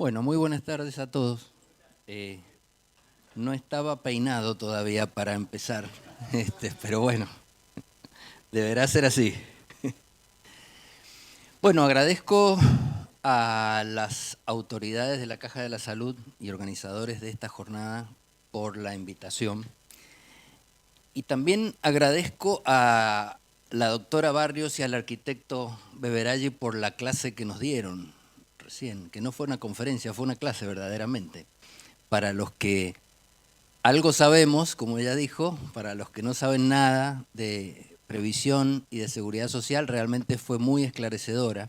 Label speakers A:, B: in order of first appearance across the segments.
A: Bueno, muy buenas tardes a todos. No estaba peinado todavía para empezar, pero bueno, deberá ser así. Bueno, agradezco a las autoridades de la Caja de la Salud y organizadores de esta jornada por la invitación. Y también agradezco a la doctora Barrios y al arquitecto Beveraggi por la clase que nos dieron recién, que no fue una conferencia, fue una clase verdaderamente. Para los que algo sabemos, como ella dijo, para los que no saben nada de previsión y de seguridad social, realmente fue muy esclarecedora.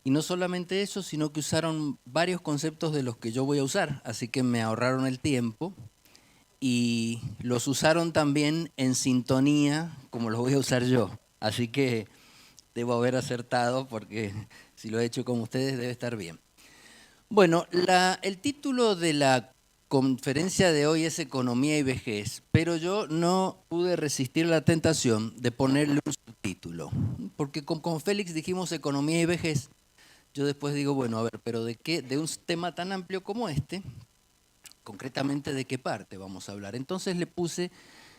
A: Y no solamente eso, sino que usaron varios conceptos de los que yo voy a usar, así que me ahorraron el tiempo y los usaron también en sintonía como los voy a usar yo. Así que debo haber acertado porque si lo he hecho con ustedes debe estar bien. Bueno, el título de la conferencia de hoy es Economía y Vejez, pero yo no pude resistir la tentación de ponerle un subtítulo, porque con Félix dijimos Economía y Vejez. Yo después digo, bueno, a ver, pero ¿de qué? De un tema tan amplio como este, concretamente ¿de qué parte vamos a hablar? Entonces le puse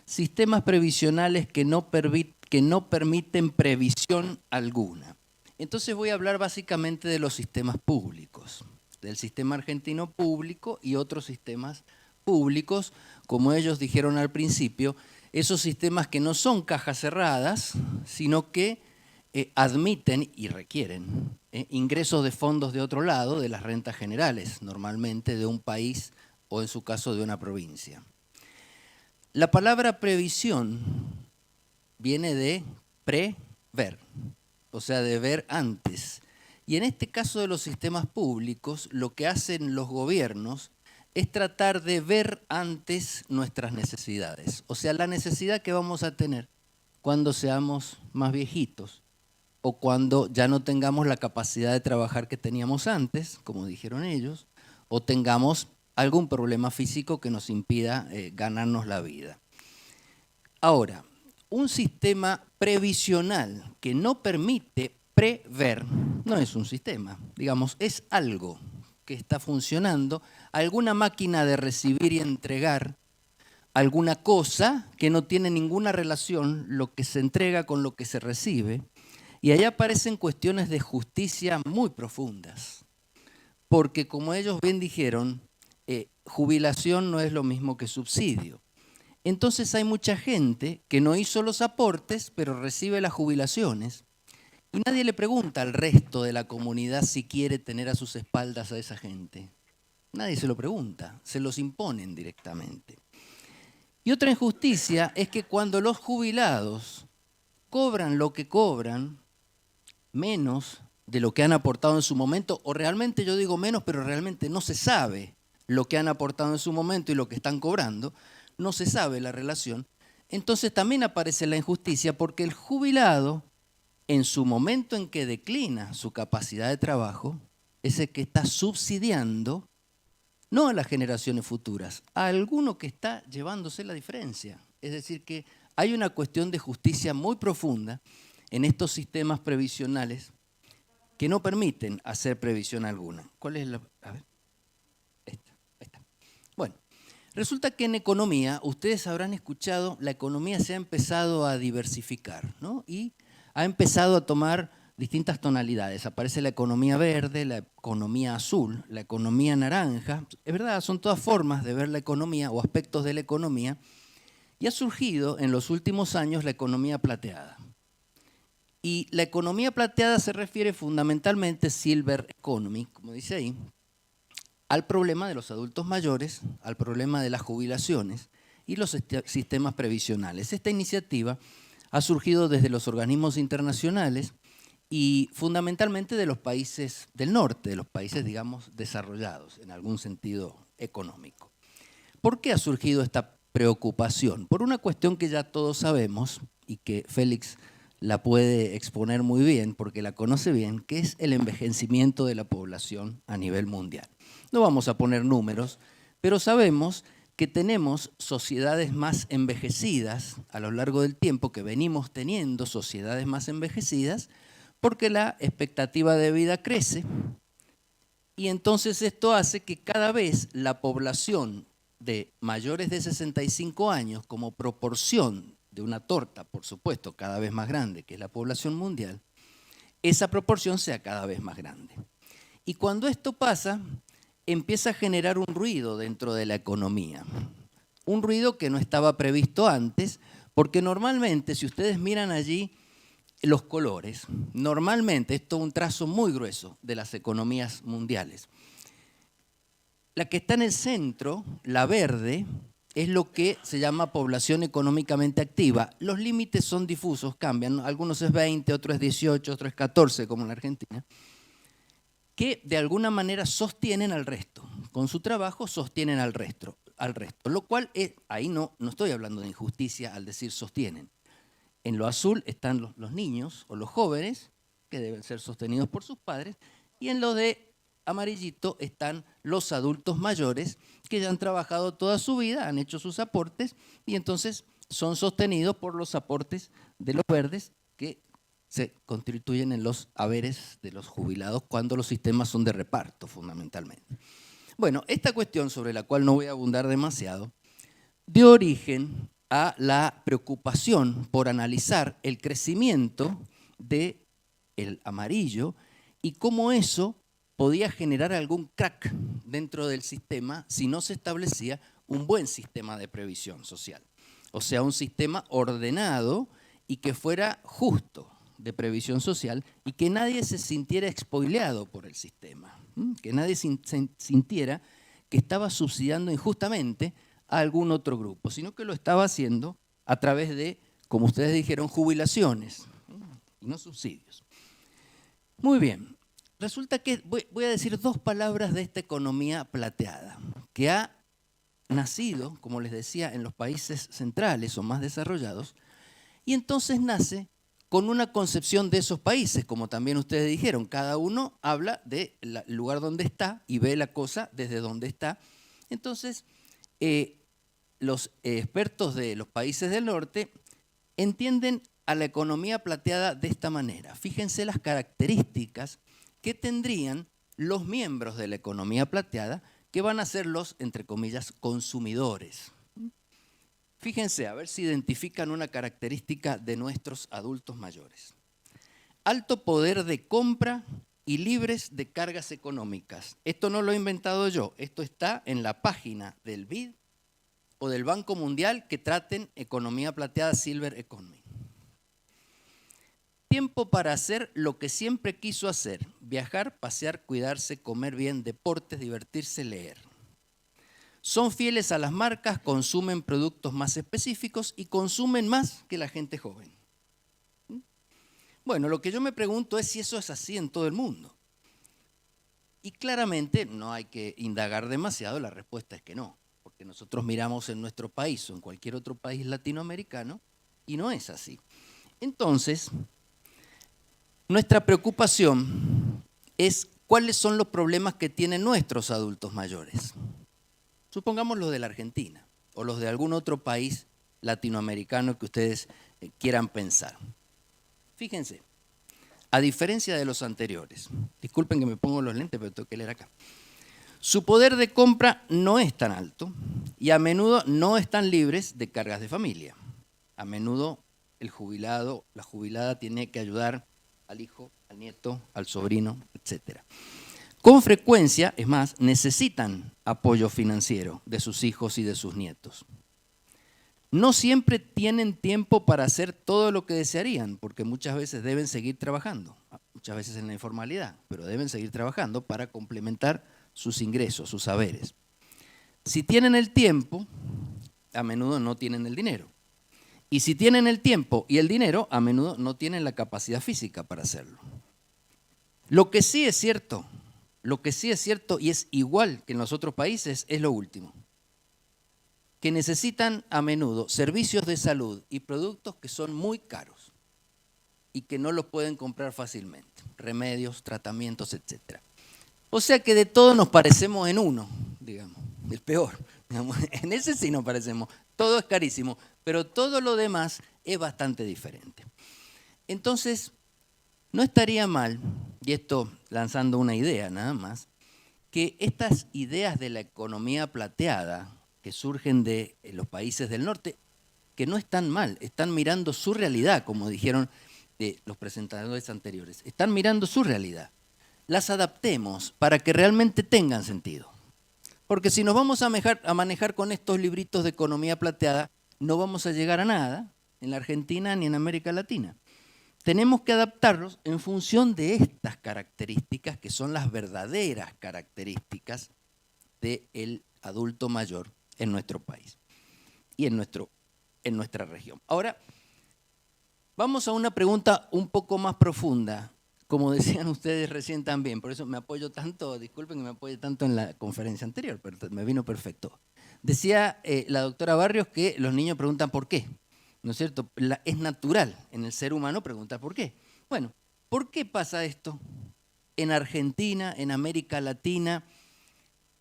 A: sistemas previsionales que no permiten previsión alguna. Entonces voy a hablar básicamente de los sistemas públicos, del sistema argentino público y otros sistemas públicos, como ellos dijeron al principio, esos sistemas que no son cajas cerradas, sino que admiten y requieren ingresos de fondos de otro lado, de las rentas generales, normalmente de un país o en su caso de una provincia. La palabra previsión viene de prever, o sea, de ver antes. Y en este caso de los sistemas públicos, lo que hacen los gobiernos es tratar de ver antes nuestras necesidades. O sea, la necesidad que vamos a tener cuando seamos más viejitos o cuando ya no tengamos la capacidad de trabajar que teníamos antes, como dijeron ellos, o tengamos algún problema físico que nos impida ganarnos la vida. Ahora, un sistema previsional que no permite prever no es un sistema, digamos, es algo que está funcionando, alguna máquina de recibir y entregar, alguna cosa que no tiene ninguna relación lo que se entrega con lo que se recibe, y ahí aparecen cuestiones de justicia muy profundas, porque como ellos bien dijeron, jubilación no es lo mismo que subsidio. Entonces hay mucha gente que no hizo los aportes, pero recibe las jubilaciones. Y nadie le pregunta al resto de la comunidad si quiere tener a sus espaldas a esa gente. Nadie se lo pregunta, se los imponen directamente. Y otra injusticia es que cuando los jubilados cobran lo que cobran, menos de lo que han aportado en su momento, o realmente yo digo menos, pero realmente no se sabe lo que han aportado en su momento y lo que están cobrando, no se sabe la relación, entonces también aparece la injusticia porque el jubilado, en su momento en que declina su capacidad de trabajo, es el que está subsidiando, no a las generaciones futuras, a alguno que está llevándose la diferencia. Es decir, que hay una cuestión de justicia muy profunda en estos sistemas previsionales que no permiten hacer previsión alguna. ¿Cuál es la? A ver. Ahí está. Bueno, resulta que en economía, ustedes habrán escuchado, la economía se ha empezado a diversificar, ¿no? Y ha empezado a tomar distintas tonalidades. Aparece la economía verde, la economía azul, la economía naranja. Es verdad, son todas formas de ver la economía o aspectos de la economía. Y ha surgido en los últimos años la economía plateada. Y la economía plateada se refiere fundamentalmente, Silver Economy, como dice ahí, al problema de los adultos mayores, al problema de las jubilaciones y los sistemas previsionales. Esta iniciativa ha surgido desde los organismos internacionales y fundamentalmente de los países del norte, de los países, digamos, desarrollados en algún sentido económico. ¿Por qué ha surgido esta preocupación? Por una cuestión que ya todos sabemos y que Félix la puede exponer muy bien porque la conoce bien, que es el envejecimiento de la población a nivel mundial. No vamos a poner números, pero sabemos que tenemos sociedades más envejecidas a lo largo del tiempo, que venimos teniendo sociedades más envejecidas, porque la expectativa de vida crece y entonces esto hace que cada vez la población de mayores de 65 años, como proporción de una torta, por supuesto, cada vez más grande, que es la población mundial, esa proporción sea cada vez más grande. Y cuando esto pasa, empieza a generar un ruido dentro de la economía. Un ruido que no estaba previsto antes, porque normalmente, si ustedes miran allí los colores, normalmente esto es un trazo muy grueso de las economías mundiales. La que está en el centro, la verde, es lo que se llama población económicamente activa. Los límites son difusos, cambian. Algunos es 20, otros es 18, otros es 14, como en la Argentina, que de alguna manera sostienen al resto. Con su trabajo sostienen al resto. Lo cual, ahí no estoy hablando de injusticia al decir sostienen. En lo azul están los niños o los jóvenes, que deben ser sostenidos por sus padres, y en lo de amarillito están los adultos mayores que ya han trabajado toda su vida, han hecho sus aportes y entonces son sostenidos por los aportes de los verdes que se constituyen en los haberes de los jubilados cuando los sistemas son de reparto, fundamentalmente. Bueno, esta cuestión sobre la cual no voy a abundar demasiado, dio origen a la preocupación por analizar el crecimiento del amarillo y cómo eso podía generar algún crack dentro del sistema si no se establecía un buen sistema de previsión social. O sea, un sistema ordenado y que fuera justo de previsión social y que nadie se sintiera expoliado por el sistema, que nadie sintiera que estaba subsidiando injustamente a algún otro grupo, sino que lo estaba haciendo a través de, como ustedes dijeron, jubilaciones y no subsidios. Muy bien, resulta que voy a decir dos palabras de esta economía plateada, que ha nacido, como les decía, en los países centrales o más desarrollados, y entonces nace con una concepción de esos países, como también ustedes dijeron, cada uno habla del lugar donde está y ve la cosa desde donde está. Entonces, los expertos de los países del norte entienden a la economía plateada de esta manera. Fíjense las características que tendrían los miembros de la economía plateada que van a ser los, entre comillas, consumidores. Fíjense, a ver si identifican una característica de nuestros adultos mayores. Alto poder de compra y libres de cargas económicas. Esto no lo he inventado yo, esto está en la página del BID o del Banco Mundial que traten economía plateada, Silver Economy. Tiempo para hacer lo que siempre quiso hacer: viajar, pasear, cuidarse, comer bien, deportes, divertirse, leer. Son fieles a las marcas, consumen productos más específicos y consumen más que la gente joven. Bueno, lo que yo me pregunto es si eso es así en todo el mundo. Y claramente no hay que indagar demasiado, la respuesta es que no, porque nosotros miramos en nuestro país o en cualquier otro país latinoamericano y no es así. Entonces, nuestra preocupación es cuáles son los problemas que tienen nuestros adultos mayores. Supongamos los de la Argentina o los de algún otro país latinoamericano que ustedes quieran pensar. Fíjense, a diferencia de los anteriores, disculpen que me pongo los lentes, pero tengo que leer acá. Su poder de compra no es tan alto y a menudo no están libres de cargas de familia. A menudo el jubilado, la jubilada tiene que ayudar al hijo, al nieto, al sobrino, etc. Con frecuencia, es más, necesitan apoyo financiero de sus hijos y de sus nietos. No siempre tienen tiempo para hacer todo lo que desearían, porque muchas veces deben seguir trabajando, muchas veces en la informalidad, pero deben seguir trabajando para complementar sus ingresos, sus saberes. Si tienen el tiempo, a menudo no tienen el dinero. Y si tienen el tiempo y el dinero, a menudo no tienen la capacidad física para hacerlo. Lo que sí es cierto y es igual que en los otros países es lo último, que necesitan a menudo servicios de salud y productos que son muy caros y que no los pueden comprar fácilmente, remedios, tratamientos, etc. O sea que de todo nos parecemos en uno, digamos, el peor, digamos, en ese sí nos parecemos, todo es carísimo, pero todo lo demás es bastante diferente. Entonces, no estaría mal, y esto lanzando una idea nada más, que estas ideas de la economía plateada que surgen de los países del norte, que no están mal, están mirando su realidad, como dijeron los presentadores anteriores, están mirando su realidad. Las adaptemos para que realmente tengan sentido. Porque si nos vamos a manejar con estos libritos de economía plateada, no vamos a llegar a nada en la Argentina ni en América Latina. Tenemos que adaptarlos en función de estas características que son las verdaderas características del adulto mayor en nuestro país y en nuestra región. Ahora, vamos a una pregunta un poco más profunda, como decían ustedes recién también, por eso me apoyo tanto, disculpen que me apoye tanto en la conferencia anterior, pero me vino perfecto. Decía la doctora Barrios que los niños preguntan por qué, ¿no es cierto? Es natural en el ser humano preguntar por qué. Bueno, ¿por qué pasa esto en Argentina, en América Latina,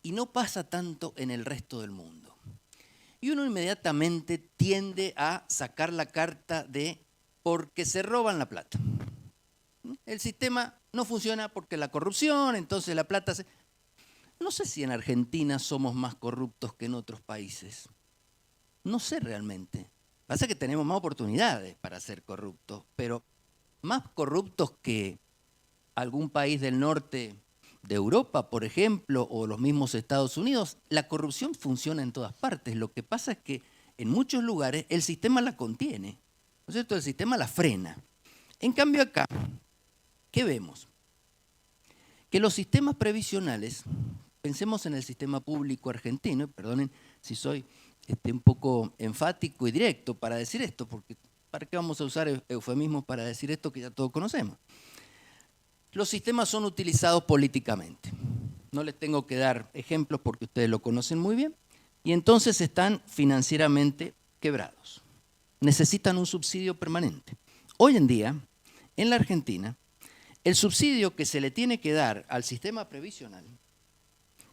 A: y no pasa tanto en el resto del mundo? Y uno inmediatamente tiende a sacar la carta de porque se roban la plata. El sistema no funciona porque la corrupción, entonces la plata se... No sé si en Argentina somos más corruptos que en otros países. No sé realmente. Pasa que tenemos más oportunidades para ser corruptos, pero más corruptos que algún país del norte de Europa, por ejemplo, o los mismos Estados Unidos, la corrupción funciona en todas partes. Lo que pasa es que en muchos lugares el sistema la contiene, ¿no es cierto? El sistema la frena. En cambio acá, ¿qué vemos? Que los sistemas previsionales, pensemos en el sistema público argentino, perdonen si soy un poco enfático y directo para decir esto, porque ¿para qué vamos a usar eufemismos para decir esto que ya todos conocemos? Los sistemas son utilizados políticamente. No les tengo que dar ejemplos porque ustedes lo conocen muy bien. Y entonces están financieramente quebrados. Necesitan un subsidio permanente. Hoy en día, en la Argentina, el subsidio que se le tiene que dar al sistema previsional,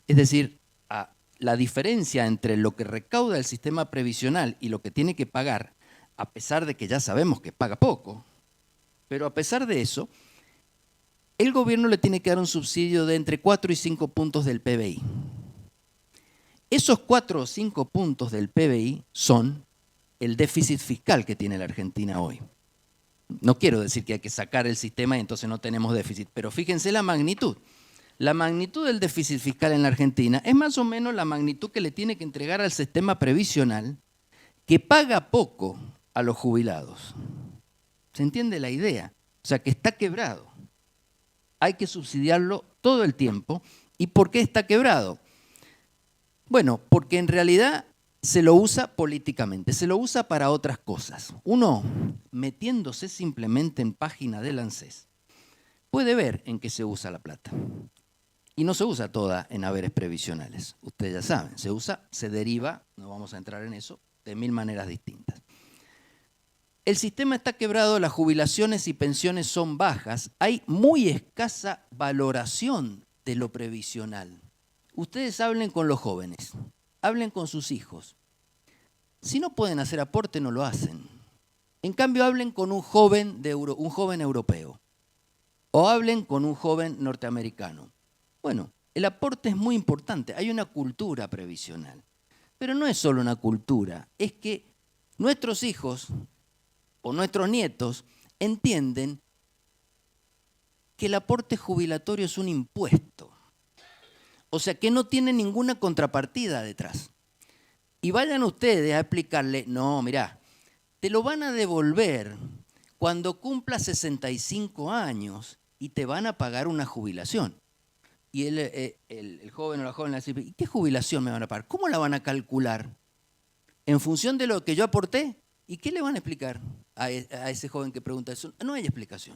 A: es decir, la diferencia entre lo que recauda el sistema previsional y lo que tiene que pagar, a pesar de que ya sabemos que paga poco, pero a pesar de eso, el gobierno le tiene que dar un subsidio de entre 4 y 5 puntos del PBI. Esos 4 o 5 puntos del PBI son el déficit fiscal que tiene la Argentina hoy. No quiero decir que hay que sacar el sistema y entonces no tenemos déficit, pero fíjense la magnitud. La magnitud del déficit fiscal en la Argentina es más o menos la magnitud que le tiene que entregar al sistema previsional, que paga poco a los jubilados. ¿Se entiende la idea? O sea, que está quebrado. Hay que subsidiarlo todo el tiempo. ¿Y por qué está quebrado? Bueno, porque en realidad se lo usa políticamente, se lo usa para otras cosas. Uno, metiéndose simplemente en página del ANSES, puede ver en qué se usa la plata. Y no se usa toda en haberes previsionales. Ustedes ya saben, se deriva, no vamos a entrar en eso, de 1000 maneras distintas. El sistema está quebrado, las jubilaciones y pensiones son bajas, hay muy escasa valoración de lo previsional. Ustedes hablen con los jóvenes, hablen con sus hijos. Si no pueden hacer aporte, no lo hacen. En cambio, hablen con un joven europeo o hablen con un joven norteamericano. Bueno, el aporte es muy importante, hay una cultura previsional, pero no es solo una cultura, es que nuestros hijos o nuestros nietos entienden que el aporte jubilatorio es un impuesto, o sea que no tiene ninguna contrapartida detrás. Y vayan ustedes a explicarle, no, mirá, te lo van a devolver cuando cumplas 65 años y te van a pagar una jubilación. Y el joven o la joven le dice, ¿y qué jubilación me van a pagar? ¿Cómo la van a calcular? ¿En función de lo que yo aporté? ¿Y qué le van a explicar a ese joven que pregunta eso? No hay explicación.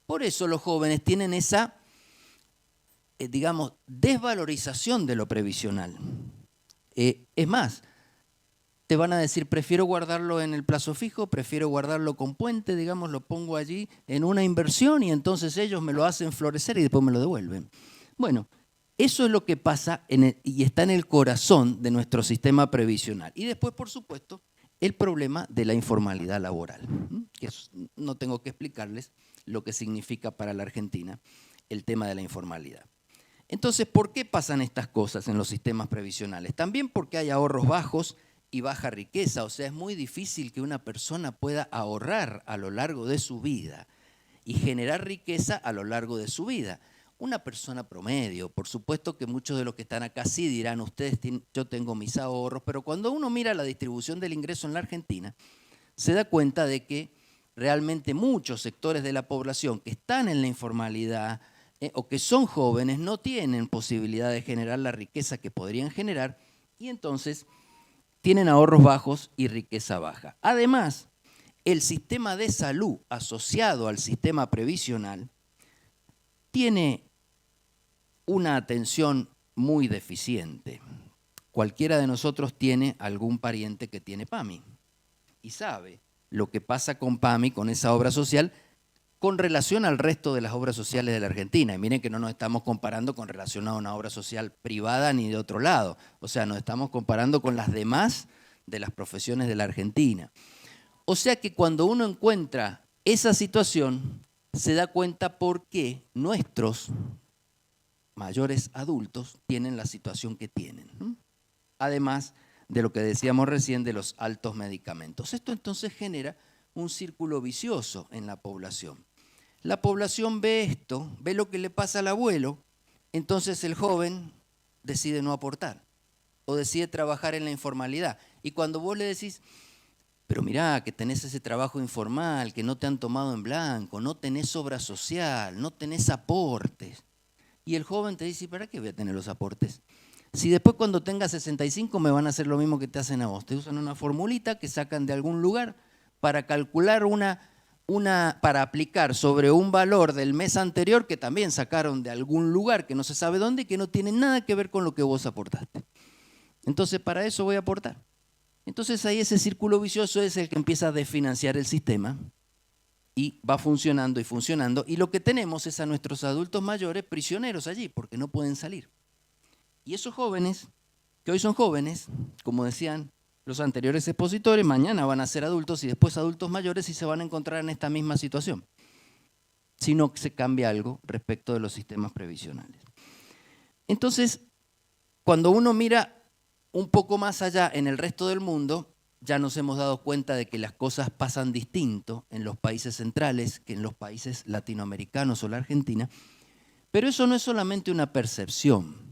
A: Por eso los jóvenes tienen esa, digamos, desvalorización de lo previsional. Es más, te van a decir, prefiero guardarlo en el plazo fijo, prefiero guardarlo con puente, digamos, lo pongo allí en una inversión y entonces ellos me lo hacen florecer y después me lo devuelven. Bueno, eso es lo que pasa y está en el corazón de nuestro sistema previsional. Y después, por supuesto, el problema de la informalidad laboral, que no tengo que explicarles lo que significa para la Argentina el tema de la informalidad. Entonces, ¿por qué pasan estas cosas en los sistemas previsionales? También porque hay ahorros bajos y baja riqueza, o sea, es muy difícil que una persona pueda ahorrar a lo largo de su vida y generar riqueza a lo largo de su vida. Una persona promedio, por supuesto que muchos de los que están acá sí dirán, ustedes, yo tengo mis ahorros, pero cuando uno mira la distribución del ingreso en la Argentina, se da cuenta de que realmente muchos sectores de la población que están en la informalidad o que son jóvenes no tienen posibilidad de generar la riqueza que podrían generar y entonces tienen ahorros bajos y riqueza baja. Además, el sistema de salud asociado al sistema previsional tiene una atención muy deficiente. Cualquiera de nosotros tiene algún pariente que tiene PAMI y sabe lo que pasa con PAMI, con esa obra social, con relación al resto de las obras sociales de la Argentina. Y miren que no nos estamos comparando con relación a una obra social privada ni de otro lado. O sea, nos estamos comparando con las demás de las profesiones de la Argentina. O sea que cuando uno encuentra esa situación, se da cuenta por qué nuestros mayores adultos tienen la situación que tienen. Además de lo que decíamos recién de los altos medicamentos. Esto entonces genera un círculo vicioso en la población. La población ve esto, ve lo que le pasa al abuelo, entonces el joven decide no aportar o decide trabajar en la informalidad. Y cuando vos le decís, pero mirá que tenés ese trabajo informal, que no te han tomado en blanco, no tenés obra social, no tenés aportes. Y el joven te dice, ¿para qué voy a tener los aportes? Si después cuando tenga 65 me van a hacer lo mismo que te hacen a vos. Te usan una formulita que sacan de algún lugar para calcular para aplicar sobre un valor del mes anterior que también sacaron de algún lugar que no se sabe dónde y que no tiene nada que ver con lo que vos aportaste. Entonces, para eso voy a aportar. Entonces, ahí ese círculo vicioso es el que empieza a desfinanciar el sistema y va funcionando y funcionando. Y lo que tenemos es a nuestros adultos mayores prisioneros allí porque no pueden salir. Y esos jóvenes, que hoy son jóvenes, como decían los anteriores expositores, mañana van a ser adultos y después adultos mayores y se van a encontrar en esta misma situación, si no se cambia algo respecto de los sistemas previsionales. Entonces, cuando uno mira un poco más allá en el resto del mundo, ya nos hemos dado cuenta de que las cosas pasan distinto en los países centrales que en los países latinoamericanos o la Argentina, pero eso no es solamente una percepción.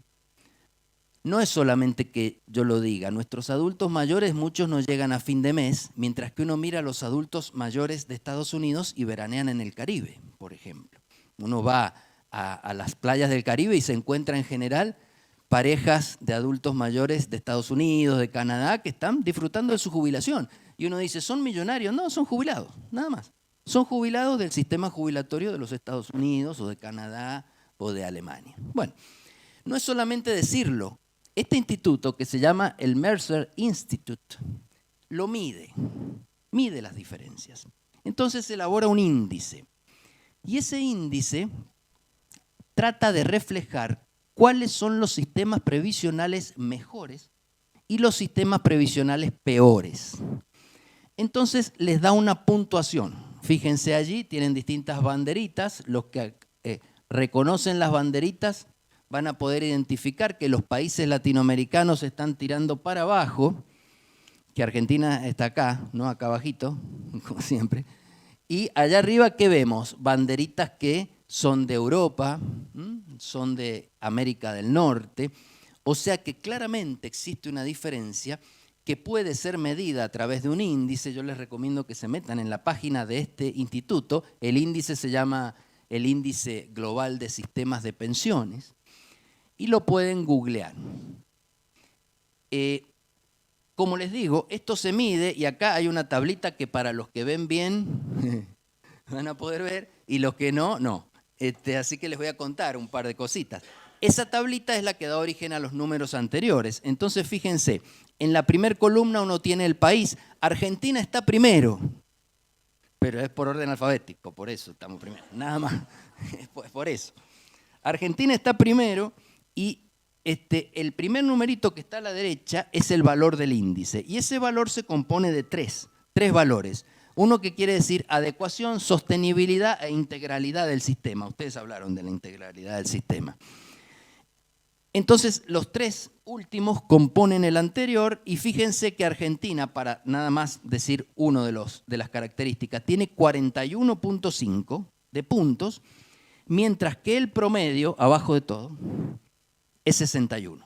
A: No es solamente que yo lo diga, nuestros adultos mayores muchos no llegan a fin de mes, mientras que uno mira a los adultos mayores de Estados Unidos y veranean en el Caribe, por ejemplo. Uno va a las playas del Caribe y se encuentra en general parejas de adultos mayores de Estados Unidos, de Canadá, que están disfrutando de su jubilación. Y uno dice, ¿son millonarios? No, son jubilados, nada más. Son jubilados del sistema jubilatorio de los Estados Unidos o de Canadá o de Alemania. Bueno, no es solamente decirlo. Este instituto, que se llama el Mercer Institute, lo mide las diferencias. Entonces elabora un índice. Y ese índice trata de reflejar cuáles son los sistemas previsionales mejores y los sistemas previsionales peores. Entonces les da una puntuación. Fíjense allí, tienen distintas banderitas. Los que reconocen las banderitas van a poder identificar que los países latinoamericanos están tirando para abajo, que Argentina está acá, ¿no? Acá abajito, como siempre. Y allá arriba, ¿qué vemos? Banderitas que son de Europa, son de América del Norte. O sea que claramente existe una diferencia que puede ser medida a través de un índice. Yo les recomiendo que se metan en la página de este instituto. El índice se llama el Índice Global de Sistemas de Pensiones. Y lo pueden googlear. Como les digo, esto se mide y acá hay una tablita que para los que ven bien van a poder ver y los que no, no. Así que les voy a contar un par de cositas. Esa tablita es la que da origen a los números anteriores. Entonces, fíjense, en la primera columna uno tiene el país. Argentina está primero, pero es por orden alfabético, por eso estamos primero. Nada más, es por eso. Argentina está primero. Y el primer numerito que está a la derecha es el valor del índice. Y ese valor se compone de tres valores. Uno que quiere decir adecuación, sostenibilidad e integralidad del sistema. Ustedes hablaron de la integralidad del sistema. Entonces, los tres últimos componen el anterior y fíjense que Argentina, para nada más decir uno de las características, tiene 41.5 de puntos, mientras que el promedio, abajo de todo, es 61.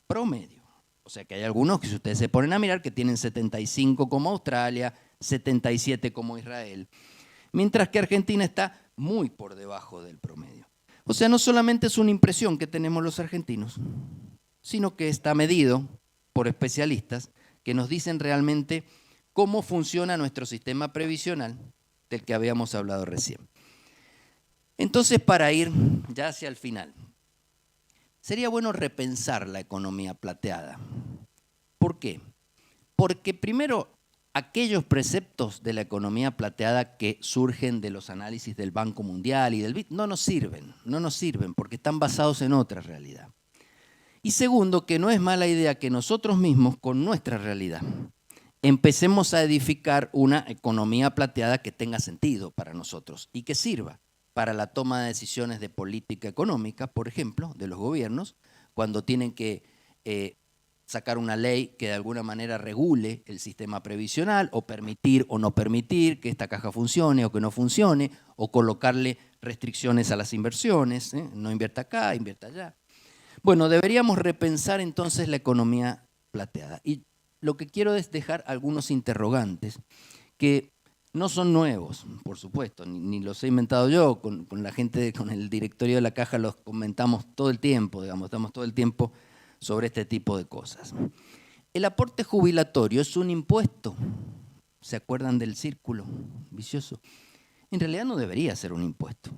A: Promedio. O sea que hay algunos que si ustedes se ponen a mirar que tienen 75 como Australia, 77 como Israel, mientras que Argentina está muy por debajo del promedio. O sea, no solamente es una impresión que tenemos los argentinos, sino que está medido por especialistas que nos dicen realmente cómo funciona nuestro sistema previsional del que habíamos hablado recién. Entonces, para ir ya hacia el final, sería bueno repensar la economía plateada. ¿Por qué? Porque primero, aquellos preceptos de la economía plateada que surgen de los análisis del Banco Mundial y del BID no nos sirven porque están basados en otra realidad. Y segundo, que no es mala idea que nosotros mismos, con nuestra realidad, empecemos a edificar una economía plateada que tenga sentido para nosotros y que sirva para la toma de decisiones de política económica, por ejemplo, de los gobiernos, cuando tienen que sacar una ley que de alguna manera regule el sistema previsional o permitir o no permitir que esta caja funcione o que no funcione o colocarle restricciones a las inversiones, no invierta acá, invierta allá. Bueno, deberíamos repensar entonces la economía plateada. Y lo que quiero es dejar algunos interrogantes que no son nuevos, por supuesto, ni los he inventado yo, con la gente, con el directorio de la Caja los comentamos todo el tiempo, digamos, estamos todo el tiempo sobre este tipo de cosas. El aporte jubilatorio es un impuesto. ¿Se acuerdan del círculo vicioso? En realidad no debería ser un impuesto.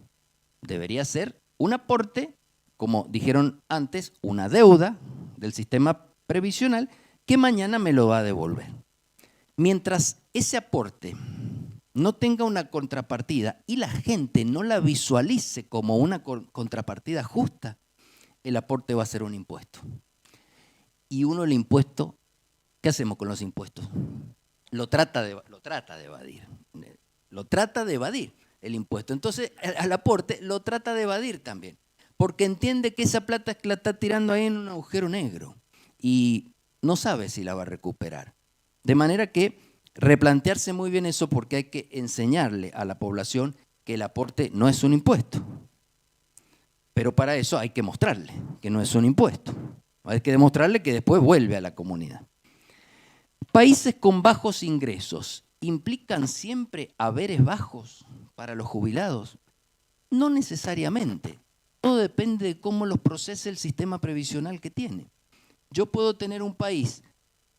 A: Debería ser un aporte, como dijeron antes, una deuda del sistema previsional que mañana me lo va a devolver. Mientras ese aporte no tenga una contrapartida y la gente no la visualice como una contrapartida justa, el aporte va a ser un impuesto. Y uno el impuesto, ¿qué hacemos con los impuestos? Lo trata de evadir. Lo trata de evadir el impuesto. Entonces, al aporte lo trata de evadir también, porque entiende que esa plata es que la está tirando ahí en un agujero negro y no sabe si la va a recuperar. De manera que replantearse muy bien eso, porque hay que enseñarle a la población que el aporte no es un impuesto. Pero para eso hay que mostrarle que no es un impuesto. Hay que demostrarle que después vuelve a la comunidad. Países con bajos ingresos implican siempre haberes bajos para los jubilados. No necesariamente. Todo depende de cómo los procese el sistema previsional que tiene. Yo puedo tener un país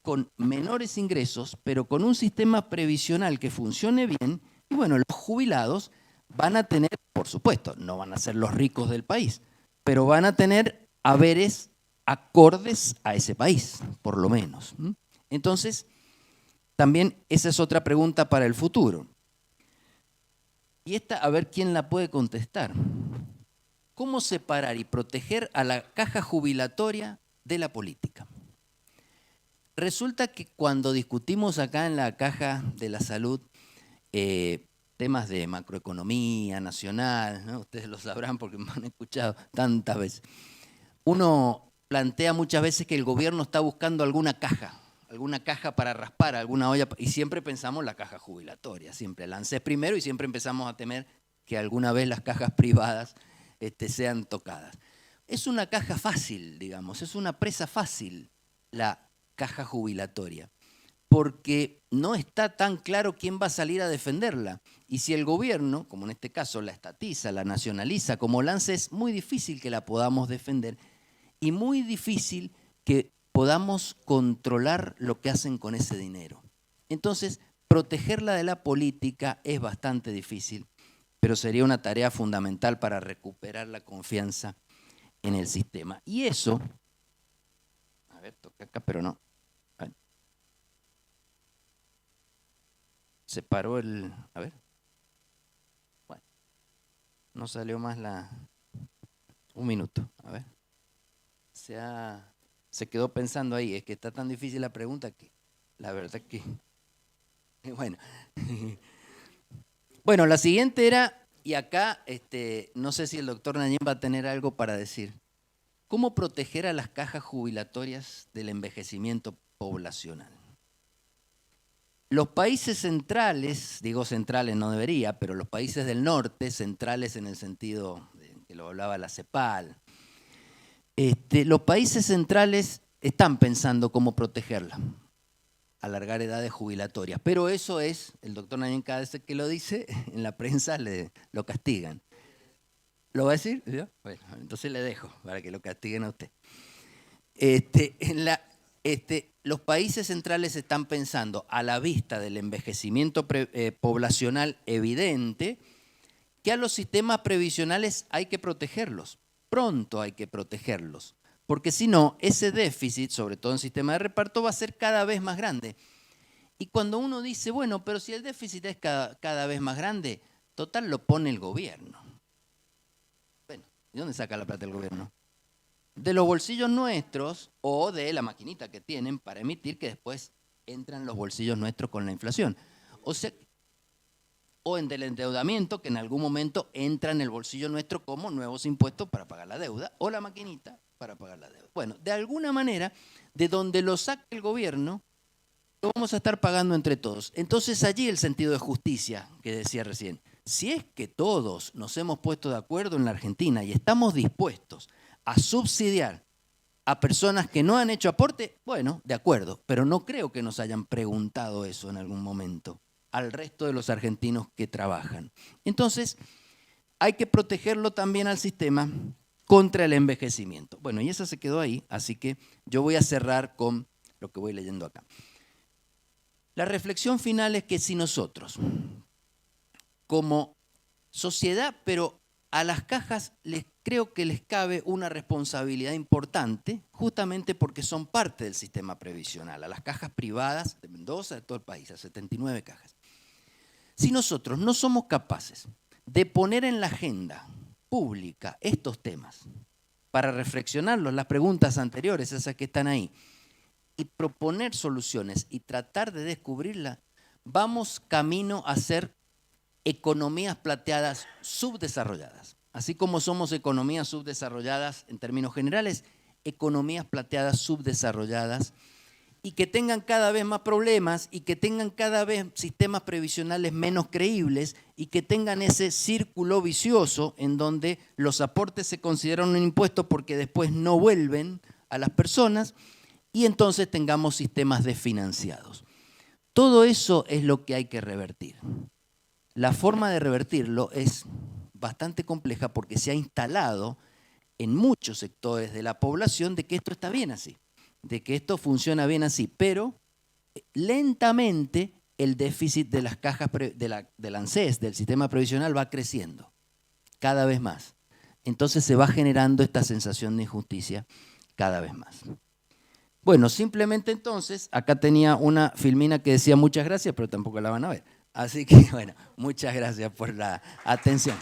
A: con menores ingresos, pero con un sistema previsional que funcione bien, y bueno, los jubilados van a tener, por supuesto, no van a ser los ricos del país, pero van a tener haberes acordes a ese país, por lo menos. Entonces, también esa es otra pregunta para el futuro. Y esta, a ver quién la puede contestar. ¿Cómo separar y proteger a la caja jubilatoria de la política? Resulta que cuando discutimos acá en la Caja de la Salud temas de macroeconomía nacional, ¿no? Ustedes lo sabrán porque me han escuchado tantas veces, uno plantea muchas veces que el gobierno está buscando alguna caja para raspar, alguna olla, y siempre pensamos la caja jubilatoria, siempre el ANSES primero y siempre empezamos a temer que alguna vez las cajas privadas sean tocadas. Es una caja fácil, digamos, es una presa fácil la caja jubilatoria, porque no está tan claro quién va a salir a defenderla. Y si el gobierno, como en este caso la estatiza, la nacionaliza como la ANSES, es muy difícil que la podamos defender y muy difícil que podamos controlar lo que hacen con ese dinero. Entonces, protegerla de la política es bastante difícil, pero sería una tarea fundamental para recuperar la confianza en el sistema. Y eso, a ver, toca acá, pero no. Se paró el, a ver. Bueno, no salió más un minuto, a ver. Se quedó pensando ahí, es que está tan difícil la pregunta que la verdad que, bueno. Bueno, la siguiente era, y acá no sé si el doctor Nayem va a tener algo para decir. ¿Cómo proteger a las cajas jubilatorias del envejecimiento poblacional? Los países centrales, digo centrales no debería, pero los países del norte, centrales en el sentido de que lo hablaba la CEPAL, los países centrales están pensando cómo protegerla, alargar edades jubilatorias, pero eso es, el doctor Nayen cada vez que lo dice, en la prensa lo castigan. ¿Lo va a decir? Bueno, entonces le dejo para que lo castiguen a usted. Los países centrales están pensando, a la vista del envejecimiento poblacional evidente, que a los sistemas previsionales hay que protegerlos. Pronto hay que protegerlos. Porque si no, ese déficit, sobre todo en sistema de reparto, va a ser cada vez más grande. Y cuando uno dice, bueno, pero si el déficit es cada vez más grande, total lo pone el gobierno. Bueno, ¿de dónde saca la plata el gobierno? De los bolsillos nuestros o de la maquinita que tienen para emitir que después entran los bolsillos nuestros con la inflación. O sea, o en del endeudamiento que en algún momento entra en el bolsillo nuestro como nuevos impuestos para pagar la deuda o la maquinita para pagar la deuda. Bueno, de alguna manera, de donde lo saque el gobierno, lo vamos a estar pagando entre todos. Entonces allí el sentido de justicia que decía recién. Si es que todos nos hemos puesto de acuerdo en la Argentina y estamos dispuestos a subsidiar a personas que no han hecho aporte, bueno, de acuerdo, pero no creo que nos hayan preguntado eso en algún momento al resto de los argentinos que trabajan. Entonces, hay que protegerlo también al sistema contra el envejecimiento. Bueno, y esa se quedó ahí, así que yo voy a cerrar con lo que voy leyendo acá. La reflexión final es que si nosotros, como sociedad, pero a las cajas creo que les cabe una responsabilidad importante, justamente porque son parte del sistema previsional, a las cajas privadas de Mendoza, de todo el país, a 79 cajas. Si nosotros no somos capaces de poner en la agenda pública estos temas, para reflexionarlos, las preguntas anteriores, esas que están ahí, y proponer soluciones y tratar de descubrirlas, vamos camino a ser economías plateadas subdesarrolladas. Así como somos economías subdesarrolladas en términos generales, economías plateadas subdesarrolladas y que tengan cada vez más problemas y que tengan cada vez sistemas previsionales menos creíbles y que tengan ese círculo vicioso en donde los aportes se consideran un impuesto porque después no vuelven a las personas y entonces tengamos sistemas desfinanciados. Todo eso es lo que hay que revertir. La forma de revertirlo es bastante compleja porque se ha instalado en muchos sectores de la población de que esto está bien así, de que esto funciona bien así, pero lentamente el déficit de las cajas del ANSES, del sistema previsional, va creciendo cada vez más. Entonces se va generando esta sensación de injusticia cada vez más. Bueno, simplemente entonces, acá tenía una filmina que decía muchas gracias, pero tampoco la van a ver. Así que, bueno, muchas gracias por la atención.